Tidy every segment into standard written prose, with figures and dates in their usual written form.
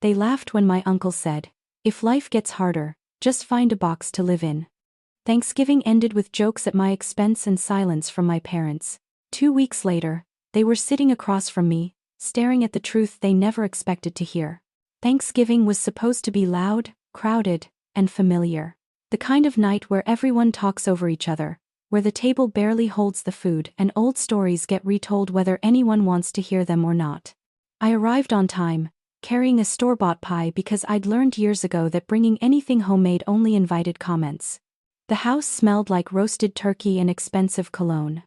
They laughed when my uncle said, "If life gets harder, just find a box to live in." Thanksgiving ended with jokes at my expense and silence from my parents. 2 weeks later, they were sitting across from me, staring at the truth they never expected to hear. Thanksgiving was supposed to be loud, crowded, and familiar. The kind of night where everyone talks over each other, where the table barely holds the food and old stories get retold whether anyone wants to hear them or not. I arrived on time, carrying a store-bought pie because I'd learned years ago that bringing anything homemade only invited comments. The house smelled like roasted turkey and expensive cologne.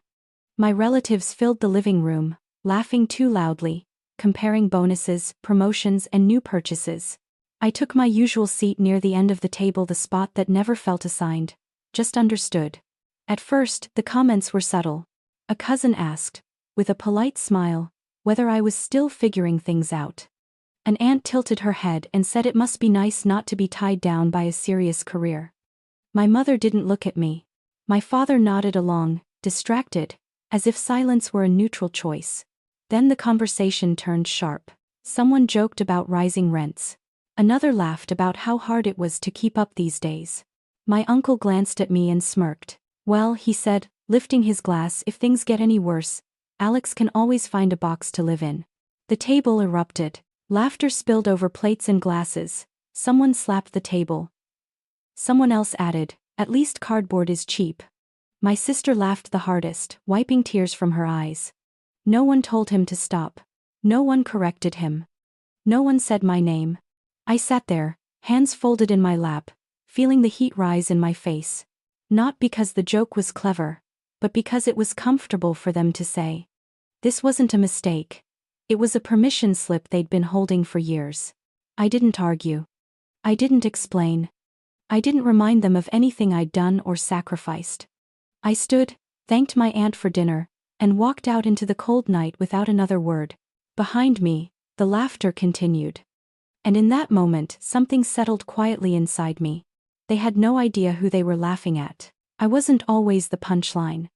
My relatives filled the living room, laughing too loudly, comparing bonuses, promotions, and new purchases. I took my usual seat near the end of the table, the spot that never felt assigned, just understood. At first, the comments were subtle. A cousin asked, with a polite smile, whether I was still figuring things out. An aunt tilted her head and said it must be nice not to be tied down by a serious career. My mother didn't look at me. My father nodded along, distracted, as if silence were a neutral choice. Then the conversation turned sharp. Someone joked about rising rents. Another laughed about how hard it was to keep up these days. My uncle glanced at me and smirked. "Well," he said, lifting his glass, "if things get any worse, Alex can always find a box to live in." The table erupted. Laughter spilled over plates and glasses. Someone slapped the table. Someone else added, "At least cardboard is cheap." My sister laughed the hardest, wiping tears from her eyes. No one told him to stop. No one corrected him. No one said my name. I sat there, hands folded in my lap, feeling the heat rise in my face. Not because the joke was clever, but because it was comfortable for them to say. This wasn't a mistake. It was a permission slip they'd been holding for years. I didn't argue. I didn't explain. I didn't remind them of anything I'd done or sacrificed. I stood, thanked my aunt for dinner, and walked out into the cold night without another word. Behind me, the laughter continued. And in that moment, something settled quietly inside me. They had no idea who they were laughing at. I wasn't always the punchline.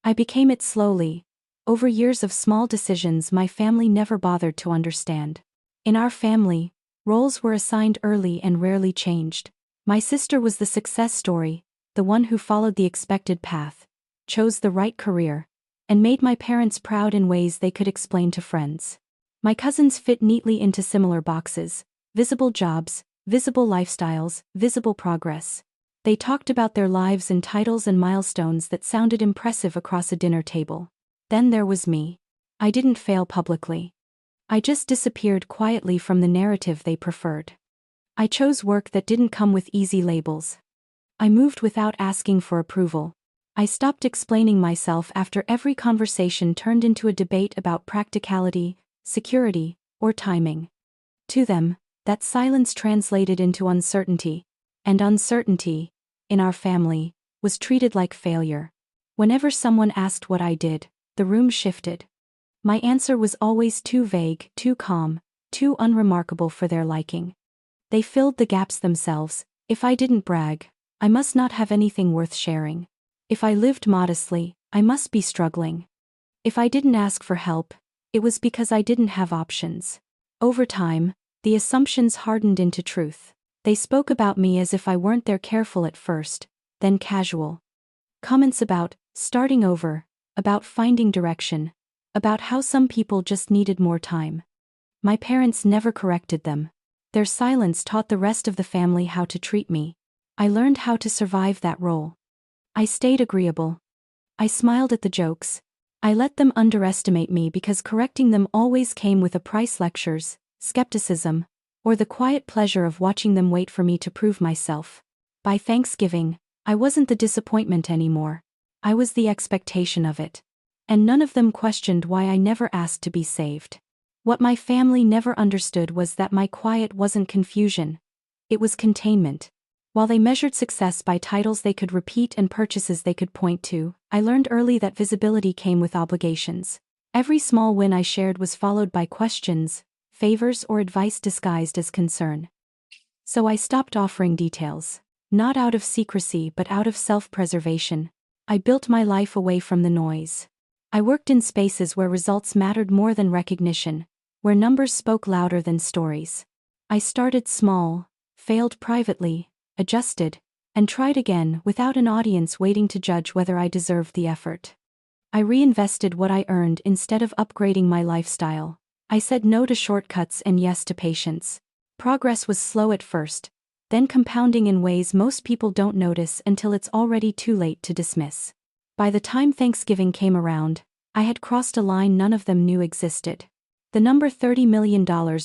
I became it slowly, over years of small decisions my family never bothered to understand. In our family, roles were assigned early and rarely changed. My sister was the success story, the one who followed the expected path, chose the right career, and made my parents proud in ways they could explain to friends. My cousins fit neatly into similar boxes: visible jobs, visible lifestyles, visible progress. They talked about their lives in titles and milestones that sounded impressive across a dinner table. Then there was me. I didn't fail publicly. I just disappeared quietly from the narrative they preferred. I chose work that didn't come with easy labels. I moved without asking for approval. I stopped explaining myself after every conversation turned into a debate about practicality, security, or timing. To them, that silence translated into uncertainty, and uncertainty, in our family, was treated like failure. Whenever someone asked what I did, the room shifted. My answer was always too vague, too calm, too unremarkable for their liking. They filled the gaps themselves. If I didn't brag, I must not have anything worth sharing. If I lived modestly, I must be struggling. If I didn't ask for help, it was because I didn't have options. Over time, the assumptions hardened into truth. They spoke about me as if I weren't there, careful at first, then casual. Comments about starting over, about finding direction, about how some people just needed more time. My parents never corrected them. Their silence taught the rest of the family how to treat me. I learned how to survive that role. I stayed agreeable. I smiled at the jokes. I let them underestimate me because correcting them always came with a price: lectures, skepticism, or the quiet pleasure of watching them wait for me to prove myself. By Thanksgiving, I wasn't the disappointment anymore. I was the expectation of it. And none of them questioned why I never asked to be saved. What my family never understood was that my quiet wasn't confusion. It was containment. While they measured success by titles they could repeat and purchases they could point to, I learned early that visibility came with obligations. Every small win I shared was followed by questions, favors, or advice disguised as concern. So I stopped offering details. Not out of secrecy but out of self-preservation. I built my life away from the noise. I worked in spaces where results mattered more than recognition, where numbers spoke louder than stories. I started small, failed privately, adjusted, and tried again without an audience waiting to judge whether I deserved the effort. I reinvested what I earned instead of upgrading my lifestyle. I said no to shortcuts and yes to patience. Progress was slow at first, then compounding in ways most people don't notice until it's already too late to dismiss. By the time Thanksgiving came around, I had crossed a line none of them knew existed. The number $30 million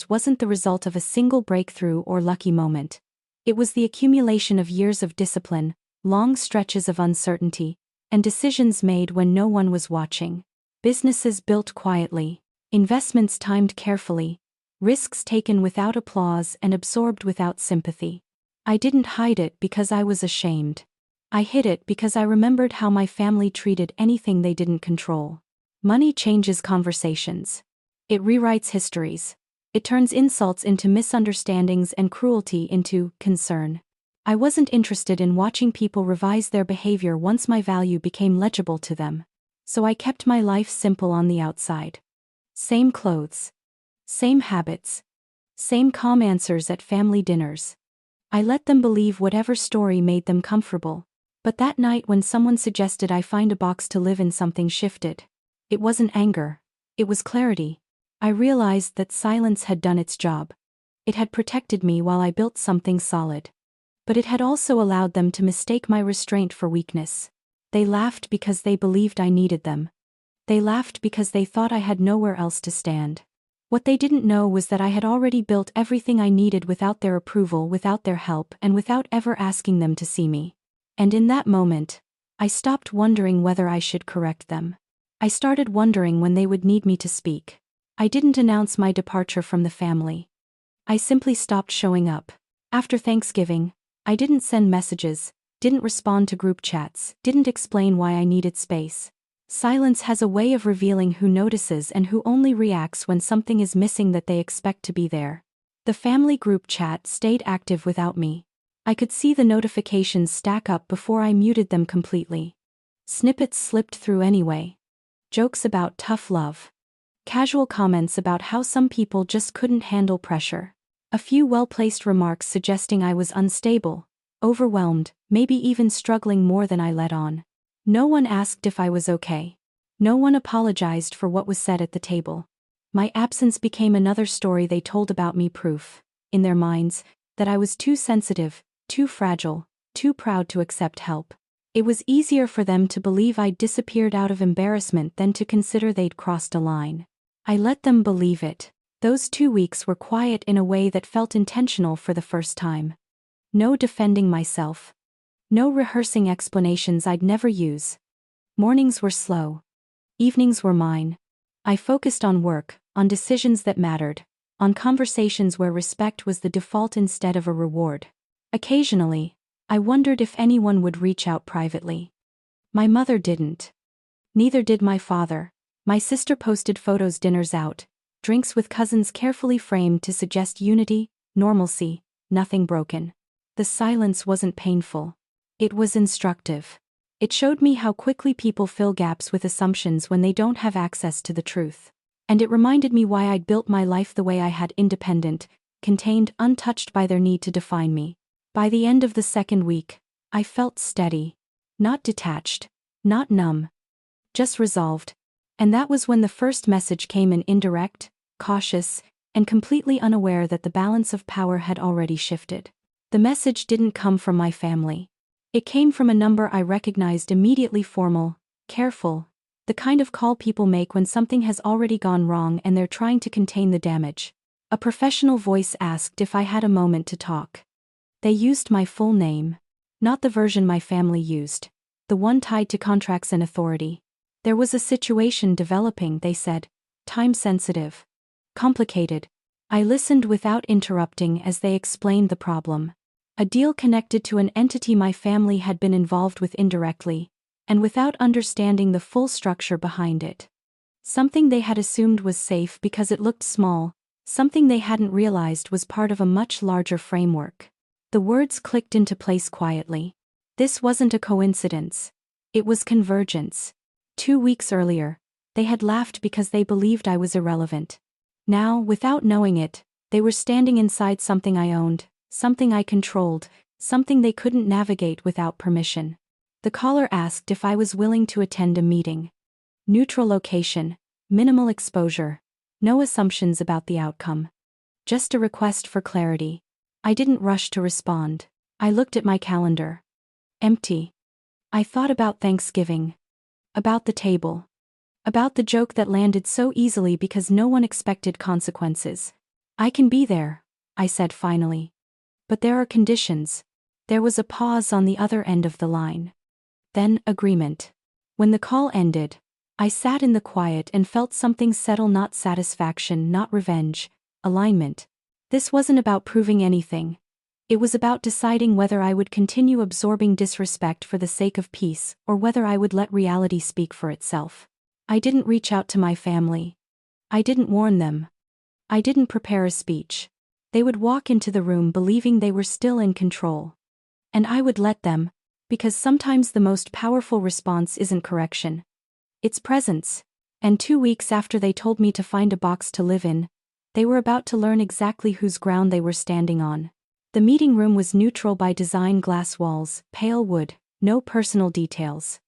wasn't the result of a single breakthrough or lucky moment. It was the accumulation of years of discipline, long stretches of uncertainty, and decisions made when no one was watching. Businesses built quietly, investments timed carefully, risks taken without applause and absorbed without sympathy. I didn't hide it because I was ashamed. I hid it because I remembered how my family treated anything they didn't control. Money changes conversations. It rewrites histories. It turns insults into misunderstandings and cruelty into concern. I wasn't interested in watching people revise their behavior once my value became legible to them. So I kept my life simple on the outside. Same clothes. Same habits. Same calm answers at family dinners. I let them believe whatever story made them comfortable. But that night when someone suggested I find a box to live in, something shifted. It wasn't anger. It was clarity. I realized that silence had done its job. It had protected me while I built something solid. But it had also allowed them to mistake my restraint for weakness. They laughed because they believed I needed them. They laughed because they thought I had nowhere else to stand. What they didn't know was that I had already built everything I needed without their approval, without their help, and without ever asking them to see me. And in that moment, I stopped wondering whether I should correct them. I started wondering when they would need me to speak. I didn't announce my departure from the family. I simply stopped showing up. After Thanksgiving, I didn't send messages, didn't respond to group chats, didn't explain why I needed space. Silence has a way of revealing who notices and who only reacts when something is missing that they expect to be there. The family group chat stayed active without me. I could see the notifications stack up before I muted them completely. Snippets slipped through anyway. Jokes about tough love. Casual comments about how some people just couldn't handle pressure. A few well-placed remarks suggesting I was unstable, overwhelmed, maybe even struggling more than I let on. No one asked if I was okay. No one apologized for what was said at the table. My absence became another story they told about me, proof, in their minds, that I was too sensitive, too fragile, too proud to accept help. It was easier for them to believe I'd disappeared out of embarrassment than to consider they'd crossed a line. I let them believe it. Those 2 weeks were quiet in a way that felt intentional for the first time. No defending myself. No rehearsing explanations I'd never use. Mornings were slow. Evenings were mine. I focused on work, on decisions that mattered, on conversations where respect was the default instead of a reward. Occasionally, I wondered if anyone would reach out privately. My mother didn't. Neither did my father. My sister posted photos, dinners out, drinks with cousins carefully framed to suggest unity, normalcy, nothing broken. The silence wasn't painful. It was instructive. It showed me how quickly people fill gaps with assumptions when they don't have access to the truth. And it reminded me why I'd built my life the way I had, independent, contained, untouched by their need to define me. By the end of the second week, I felt steady. Not detached. Not numb. Just resolved. And that was when the first message came in, indirect, cautious, and completely unaware that the balance of power had already shifted. The message didn't come from my family. It came from a number I recognized immediately, formal, careful, the kind of call people make when something has already gone wrong and they're trying to contain the damage. A professional voice asked if I had a moment to talk. They used my full name. Not the version my family used. The one tied to contracts and authority. There was a situation developing, they said. Time-sensitive. Complicated. I listened without interrupting as they explained the problem. A deal connected to an entity my family had been involved with indirectly, and without understanding the full structure behind it. Something they had assumed was safe because it looked small, something they hadn't realized was part of a much larger framework. The words clicked into place quietly. This wasn't a coincidence. It was convergence. 2 weeks earlier, they had laughed because they believed I was irrelevant. Now, without knowing it, They were standing inside something I owned, something I controlled, something they couldn't navigate without permission. The caller asked if I was willing to attend a meeting. Neutral location, minimal exposure, no assumptions about the outcome. Just a request for clarity. I didn't rush to respond. I looked at my calendar. Empty. I thought about Thanksgiving. About the table. About the joke that landed so easily because no one expected consequences. I can be there, I said finally. But there are conditions. There was a pause on the other end of the line. Then, agreement. When the call ended, I sat in the quiet and felt something settle, not satisfaction, not revenge, alignment. This wasn't about proving anything. It was about deciding whether I would continue absorbing disrespect for the sake of peace or whether I would let reality speak for itself. I didn't reach out to my family. I didn't warn them. I didn't prepare a speech. They would walk into the room believing they were still in control. And I would let them, because sometimes the most powerful response isn't correction. It's presence. And 2 weeks after they told me to find a box to live in, they were about to learn exactly whose ground they were standing on. The meeting room was neutral by design, glass walls, pale wood, no personal details.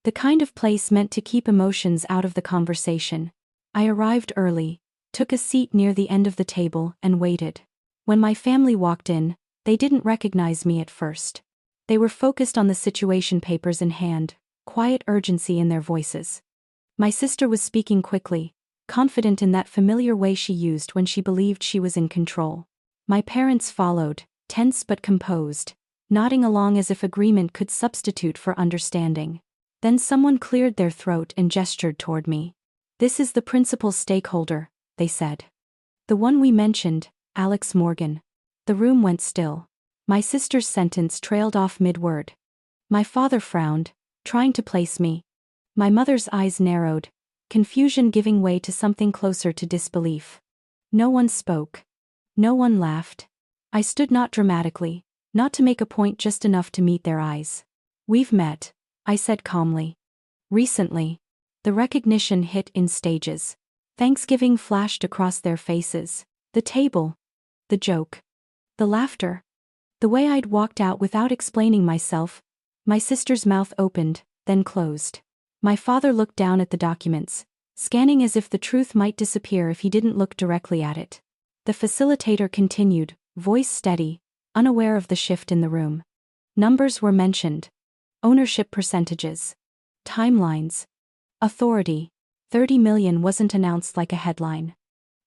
The kind of place meant to keep emotions out of the conversation. I arrived early, took a seat near the end of the table, and waited. When my family walked in, they didn't recognize me at first. They were focused on the situation, papers in hand, quiet urgency in their voices. My sister was speaking quickly, confident in that familiar way she used when she believed she was in control. My parents followed, tense but composed, nodding along as if agreement could substitute for understanding. Then someone cleared their throat and gestured toward me. "This is the principal stakeholder," they said. "The one we mentioned, Alex Morgan." The room went still. My sister's sentence trailed off mid-word. My father frowned, trying to place me. My mother's eyes narrowed, confusion giving way to something closer to disbelief. No one spoke. No one laughed. I stood, not dramatically, not to make a point, just enough to meet their eyes. "We've met," I said calmly. "Recently." The recognition hit in stages. Thanksgiving flashed across their faces. The table. The joke. The laughter. The way I'd walked out without explaining myself. My sister's mouth opened, then closed. My father looked down at the documents, scanning as if the truth might disappear if he didn't look directly at it. The facilitator continued, voice steady, unaware of the shift in the room. Numbers were mentioned. Ownership percentages. Timelines. Authority. 30 million wasn't announced like a headline.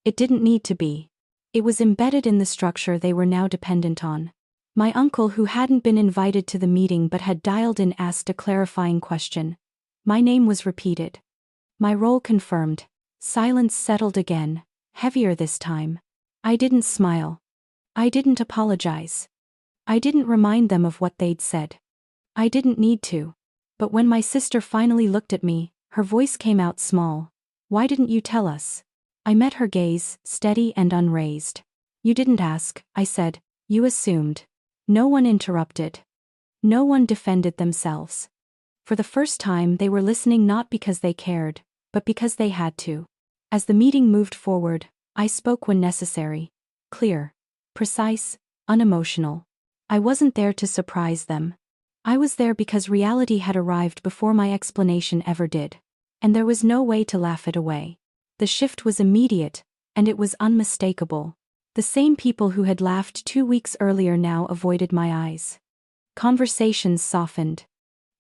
It didn't need to be. It was embedded in the structure they were now dependent on. My uncle, who hadn't been invited to the meeting but had dialed in, asked a clarifying question. My name was repeated. My role confirmed. Silence settled again, heavier this time. I didn't smile. I didn't apologize. I didn't remind them of what they'd said. I didn't need to. But when my sister finally looked at me, her voice came out small. "Why didn't you tell us?" I met her gaze, steady and unraised. "You didn't ask," I said. "You assumed." No one interrupted. No one defended themselves. For the first time, they were listening, not because they cared, but because they had to. As the meeting moved forward, I spoke when necessary. Clear. Precise. Unemotional. I wasn't there to surprise them. I was there because reality had arrived before my explanation ever did. And there was no way to laugh it away. The shift was immediate, and it was unmistakable. The same people who had laughed 2 weeks earlier now avoided my eyes. Conversations softened.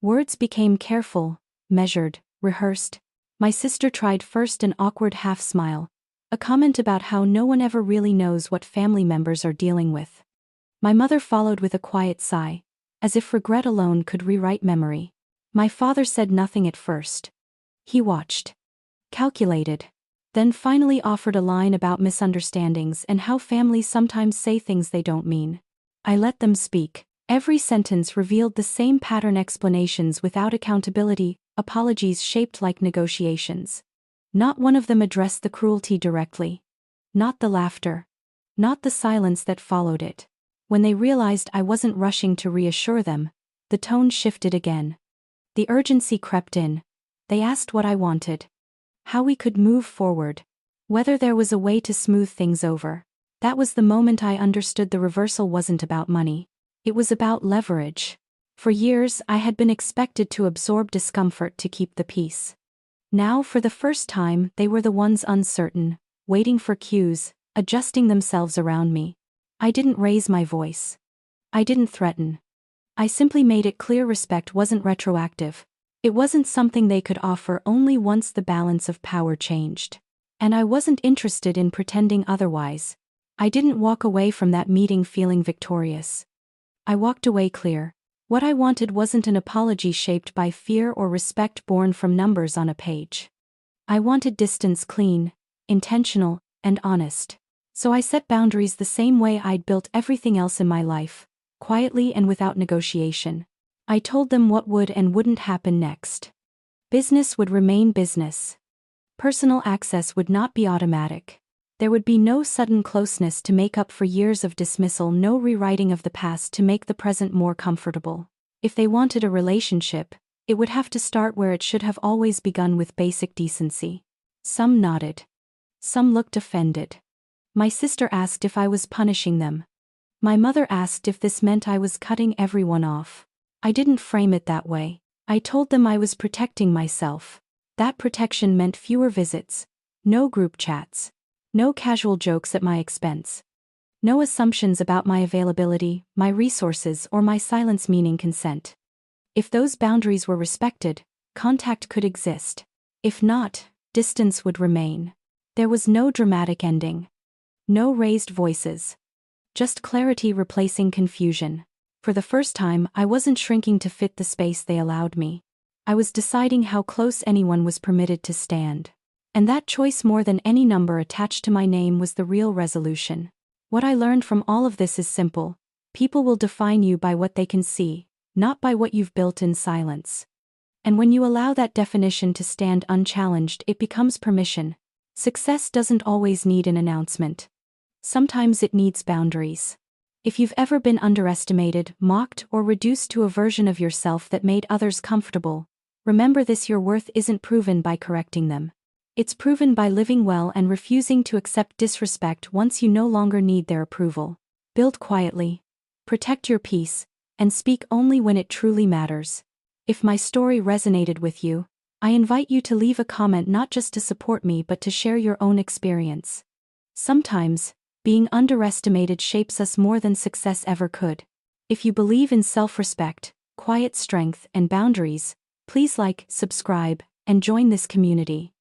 Words became careful, measured, rehearsed. My sister tried first an awkward half smile, a comment about how no one ever really knows what family members are dealing with. My mother followed with a quiet sigh, as if regret alone could rewrite memory. My father said nothing at first. He watched. Calculated. Then finally offered a line about misunderstandings and how families sometimes say things they don't mean. I let them speak. Every sentence revealed the same pattern: explanations without accountability, apologies shaped like negotiations. Not one of them addressed the cruelty directly. Not the laughter. Not the silence that followed it. When they realized I wasn't rushing to reassure them, the tone shifted again. The urgency crept in. They asked what I wanted. How we could move forward. Whether there was a way to smooth things over. That was the moment I understood the reversal wasn't about money. It was about leverage. For years, I had been expected to absorb discomfort to keep the peace. Now, for the first time, they were the ones uncertain, waiting for cues, adjusting themselves around me. I didn't raise my voice. I didn't threaten. I simply made it clear respect wasn't retroactive. It wasn't something they could offer only once the balance of power changed. And I wasn't interested in pretending otherwise. I didn't walk away from that meeting feeling victorious. I walked away clear. What I wanted wasn't an apology shaped by fear or respect born from numbers on a page. I wanted distance clean, intentional, and honest. So I set boundaries the same way I'd built everything else in my life, quietly and without negotiation. I told them what would and wouldn't happen next. Business would remain business. Personal access would not be automatic. There would be no sudden closeness to make up for years of dismissal, no rewriting of the past to make the present more comfortable. If they wanted a relationship, it would have to start where it should have always begun, with basic decency. Some nodded. Some looked offended. My sister asked if I was punishing them. My mother asked if this meant I was cutting everyone off. I didn't frame it that way. I told them I was protecting myself. That protection meant fewer visits, no group chats, no casual jokes at my expense, no assumptions about my availability, my resources, or my silence meaning consent. If those boundaries were respected, contact could exist. If not, distance would remain. There was no dramatic ending. No raised voices. Just clarity replacing confusion. For the first time, I wasn't shrinking to fit the space they allowed me. I was deciding how close anyone was permitted to stand. And that choice, more than any number attached to my name, was the real resolution. What I learned from all of this is simple. People will define you by what they can see, not by what you've built in silence. And when you allow that definition to stand unchallenged, it becomes permission. Success doesn't always need an announcement. Sometimes it needs boundaries. If you've ever been underestimated, mocked, or reduced to a version of yourself that made others comfortable, remember this: your worth isn't proven by correcting them. It's proven by living well and refusing to accept disrespect once you no longer need their approval. Build quietly, protect your peace, and speak only when it truly matters. If my story resonated with you, I invite you to leave a comment, not just to support me but to share your own experience. Sometimes, being underestimated shapes us more than success ever could. If you believe in self-respect, quiet strength, and boundaries, please like, subscribe, and join this community.